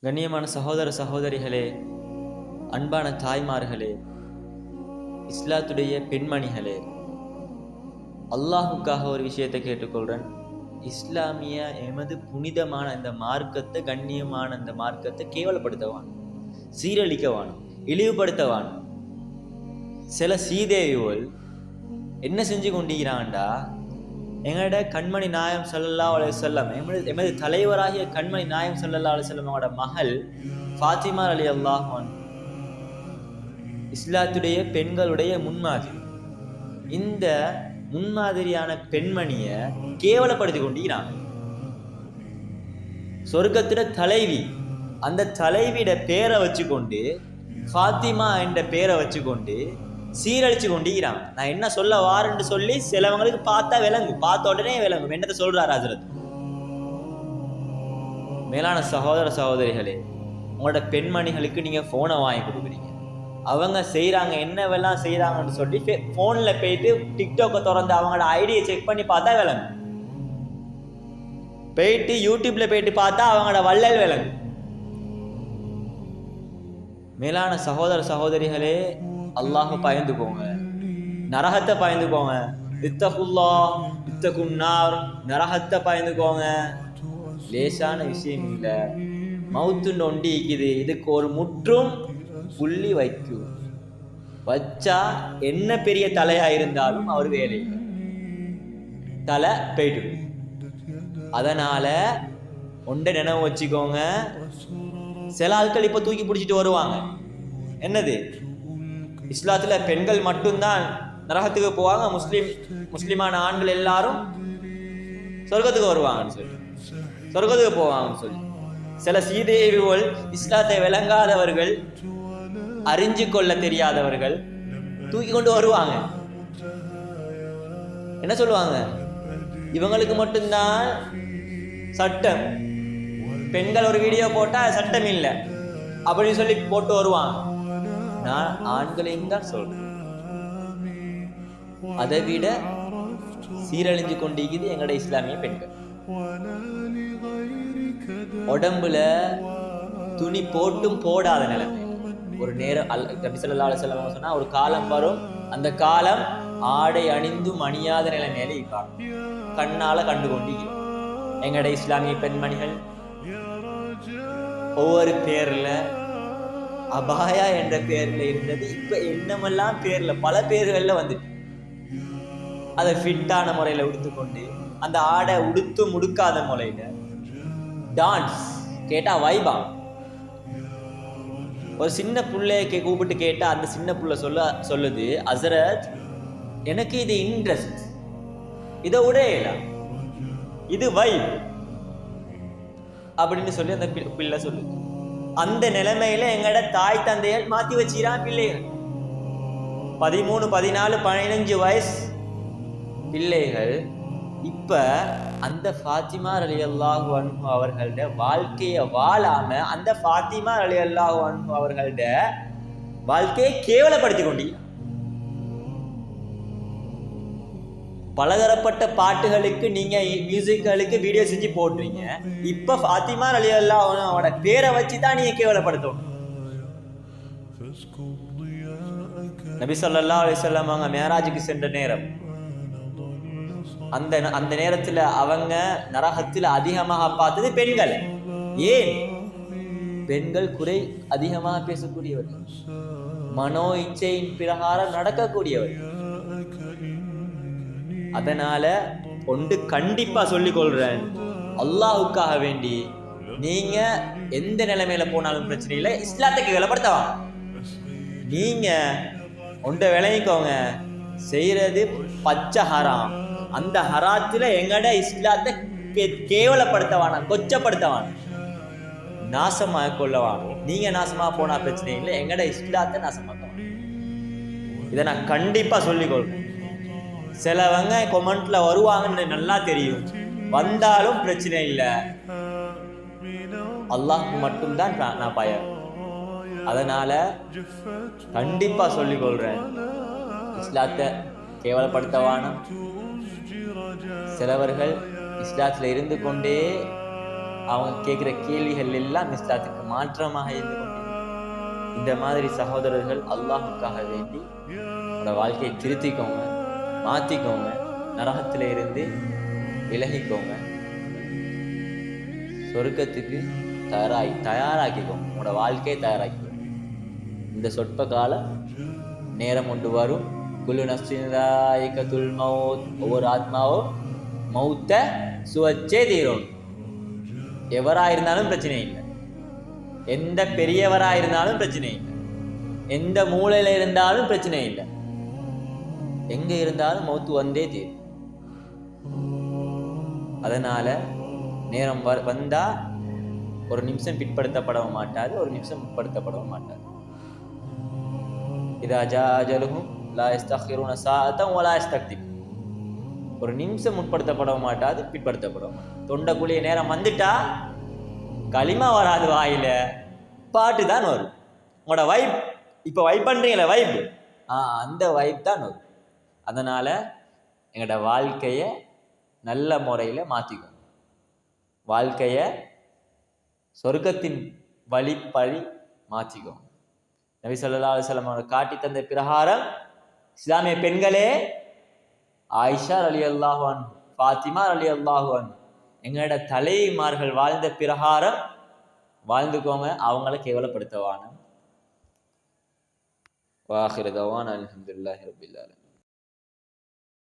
கண்ணியமான சகோதர சகோதரிகளே, அன்பான தாய்மார்களே, இஸ்லாத்துடைய பெண்மணிகளே, அல்லாஹுக்காக ஒரு விஷயத்தை கேட்டுக்கொள்றேன். இஸ்லாமிய எமது புனிதமான இந்த மார்க்கத்தை, கண்ணியமான இந்த மார்க்கத்தை கேவலப்படுத்தவான், சீரழிக்கவான், இழிவுபடுத்தவான். சில சீதேவிகள் என்ன செஞ்சு கொண்டிருக்கிறான்டா, எங்களோட கண்மணி நாயம் ஸல்லல்லாஹு அலைஹி வஸல்லம், எமது தலைவராகிய கண்மணி நாயம் ஸல்லல்லாஹு அலைஹி வஸல்லம் அவங்களோட மகள் ஃபாத்திமா ரலியல்லாஹு அன்ஹா இஸ்லாத்துடைய பெண்களுடைய முன்மாதிரி. இந்த முன்மாதிரியான பெண்மணியை கேவலப்படுத்தி கொண்டிருக்கிறாங்க. சொர்க்கத்திட தலைவி, அந்த தலைவியோட பேரை வச்சுக்கொண்டு, ஃபாத்திமா என்ற பேரை வச்சுக்கொண்டு சீரழிச்சு கொண்டிருக்கிறாங்க. நான் என்ன சொல்ல வாரேன்னு சொல்லி சிலவங்களுக்கு பார்த்தா விளங்கும், பார்த்த உடனே விளங்கும் என்னத்தை சொல்றாரு ஹஜ்ரத். மேலான சகோதர சகோதரிகளே, உங்களோட பெண்மணிகளுக்கு நீங்க போனை வாங்கி கொடுக்குறீங்க, அவங்க செய்யறாங்க என்னவெல்லாம் செய்யறாங்கன்னு சொல்லி போன்ல போயிட்டு டிக்டாக்கை திறந்து அவங்களோட ஐடியை செக் பண்ணி பார்த்தா விளங்கும். போயிட்டு யூடியூப்ல போயிட்டு பார்த்தா அவங்களோட வள்ளல் விளங்கும். மேலான சகோதர சகோதரிகளே, அல்லாஹ் பயந்துக்கோங்க, நரகத்தை பயந்துக்கோங்க. இத்தகுல்லாஹ் இத்தகுன்னார், நரகத்தை பயந்துக்கோங்க. லேசான விஷயம் இல்லை, மவுத்துன்னு ஒண்டி இருக்குது. இதுக்கு ஒரு முற்றும் புள்ளி வைக்கும். வச்சா என்ன பெரிய தலையா இருந்தாலும் அவர் வேலை தலை போயிட்டு. அதனால ஒன்றை நினைவு வச்சுக்கோங்க. சில ஆட்கள் இப்ப தூக்கி பிடிச்சிட்டு வருவாங்க, என்னது இஸ்லாத்துல பெண்கள் மட்டும்தான் நரகத்துக்கு போவாங்க, முஸ்லிமான ஆண்கள் எல்லாரும் சொர்க்கத்துக்கு வருவாங்கன்னு சொல்லி, சொர்க்கத்துக்கு போவாங்கன்னு சொல்லி சில சீதேவிகள், இஸ்லாத்தை விளங்காதவர்கள், அறிஞ்சு கொள்ள தெரியாதவர்கள் தூக்கி கொண்டு வருவாங்க. என்ன சொல்லுவாங்க, இவங்களுக்கு மட்டும்தான் சட்டம், பெண்கள் ஒரு வீடியோ போட்டா சட்டம் இல்லை அப்படின்னு சொல்லி போட்டு வருவாங்க. நான் ஆண்களையும் தான் சொல்றேன், அதை விட சீரழிஞ்சு கொண்டிருக்குது எங்களுடைய இஸ்லாமிய பெண்கள். உடம்புல துணி போட்டும் போடாத நிலைமை. ஒரு நேரம் நபி ஸல்லல்லாஹு அலைஹி வஸல்லம் சொன்னா, ஒரு காலம் வரும், அந்த காலம் ஆடை அணிந்தும் அணியாத நிலைமையில இருக்காங்க. கண்ணால கண்டு கொண்டிருக்கிறோம் எங்களுடைய இஸ்லாமிய பெண்மணிகள். ஒவ்வொரு பேர்ல அபாயா என்ற பேர்ல இருந்தது, இப்ப என்னமெல்லாம் பேர்ல, பல பேர்கள்ல வந்துட்டு அதை ஃபிட்டான முறையில உடுத்துக்கொண்டு, அந்த ஆடை உடுத்தும் உடுக்காத முறையில டான்ஸ் கேட்டா வைபா. ஒரு சின்ன பிள்ளைய கூப்பிட்டு கேட்டா அந்த சின்ன பிள்ளை சொல்லுது, ஹஸ்ரத் எனக்கு இது இன்ட்ரெஸ்ட், இதை உடையல, இது வைப் அப்படின்னு சொல்லி அந்த பிள்ளை சொல்லுது. அந்த நிலைமையில எங்கட தாய் தந்தையர் மாத்தி வச்சுக்கிறான் பிள்ளைகள். 13, 14, 15 வயசு பிள்ளைகள் இப்ப அந்த ஃபாத்திமா ரலியல்லாஹு அன்ஹு அவர்களோட வாழ்க்கையை வாழாம, அந்த ஃபாத்திமா ரலியல்லாஹு அன்ஹு அவர்களோட வாழ்க்கையை கேவலப்படுத்தி கொண்டீங்க. பலதரப்பட்ட பாட்டுகளுக்கு நீங்க மியூசிக்களுக்கு வீடியோ செஞ்சு போடுறீங்க. இப்ப ஃபாத்திமா ரலியல்லாஹு அன்ஹா அவனோட பேரை வச்சு தான் நீங்க கேவலப்படுத்தணும். நபி ஸல்லல்லாஹு அலைஹி வஸல்லம் அவங்க மேராஜுக்கு சென்ற நேரம், அந்த நேரத்துல அவங்க நரகத்தில் அதிகமாக பார்த்தது பெண்கள். ஏன்? பெண்கள் குறை அதிகமாக பேசக்கூடியவர்கள், மனோ இச்சையின் பிரகாரம் நடக்கக்கூடியவர்கள். அதனால ஒன்று கண்டிப்பா சொல்லிக் கொள்றேன், அல்லாஹுக்காக வேண்டி நீங்க எந்த நிலைமையில போனாலும் பிரச்சனை இல்லை, இஸ்லாத்தை கேவலப்படுத்தவாங்க. நீங்க ஒன்றை விளங்கிக்கோங்க, செய்யறது பச்சை ஹராம். அந்த ஹராத்துல எங்கட இஸ்லாத்தை கேவலப்படுத்தவான, கொச்சப்படுத்தவான, நாசமாக கொள்ளவான். நீங்க நாசமா போனா பிரச்சனை இல்லை, எங்கட இஸ்லாத்தை நாசமாக்குவான். இதை நான் கண்டிப்பா சொல்லிக் கொள்றேன். சிலவங்க கொமெண்ட்ல வருவாங்கன்னு நல்லா தெரியும், வந்தாலும் பிரச்சனை இல்லை, அல்லாஹ்க்கு மட்டும்தான் நான் பயம். அதனால கண்டிப்பா சொல்லிக் கொள்றேன், இஸ்லாத்தை கேவலப்படுத்தவான. சிலவர்கள் இஸ்லாத்தில் இருந்து கொண்டே அவங்க கேட்குற கேள்விகள் எல்லாம் இஸ்லாத்துக்கு மாற்றமாக இருந்து கொண்டிருக்கும். இந்த மாதிரி சகோதரர்கள் அல்லாஹுக்காக வேண்டி உங்களோட வாழ்க்கையை திருத்திக்கோங்க, மாற்றிக்கோங்க, நரகத்தில் இருந்து விலகிக்கோங்க, சொர்க்கத்துக்கு தயாராக்கிக்கோங்க, உங்களோட வாழ்க்கையை தயாராக்கிக்கோங்க. இந்த சொற்ப காலம் நேரம் கொண்டு வரும். குல்லு நஃப்ஸின் ஸாயிகத்துல் மௌத், ஒவ்வொரு ஆத்மாவும் மௌத்தை சுவைச்சே தீரும். எவராக இருந்தாலும் பிரச்சனை இல்லை, எந்த பெரியவராக இருந்தாலும் பிரச்சனை இல்லை, எந்த மூலையில் இருந்தாலும் பிரச்சனை இல்லை, எங்கே இருந்தாலும் மௌத்து வந்தே தீரும். அதனால நேரம் வந்தா ஒரு நிமிஷம் பிற்படுத்தப்படவும் மாட்டாது, ஒரு நிமிஷம் முற்படுத்தப்படவும் மாட்டாது. இதா ஜா அஜலுஹும் லா யஸ்தகிருன ஸாஅத்தன் வலா யஸ்தக்திம். ஒரு நிமிஷம் முற்படுத்தப்படவும் மாட்டாது, பிற்படுத்தப்படவும் மாட்டாது. தொண்டக்குழிய நேரம் வந்துட்டா களிமா வராது, வாயில பாட்டு தான் வரும். உங்களோட வைப் இப்போ வைப் பண்றீங்களே, வைப் அந்த வைப் தான் வரும். அதனால எங்களோட வாழ்க்கையை நல்ல முறையில் மாற்றிக்கணும். வாழ்க்கையை சொர்க்கத்தின் வழிப்படி மாற்றிக்கணும். நபி ஸல்லல்லாஹு அலைஹி வஸல்லம் அவர் காட்டி தந்த பிரகாரம் இஸ்லாமிய பெண்களே, ஆயிஷா ரலியல்லாஹு அன்ஹா, ஃபாத்திமா ரலியல்லாஹு அன்ஹா, எங்களோட தலைமார்கள் வாழ்ந்த பிரகாரம் வாழ்ந்துக்கோங்க, அவங்கள கேவலப்படுத்தவான. வாஹிரு தவானா அல்ஹம்துலில்லாஹி ரப்பில் ஆலமீன்.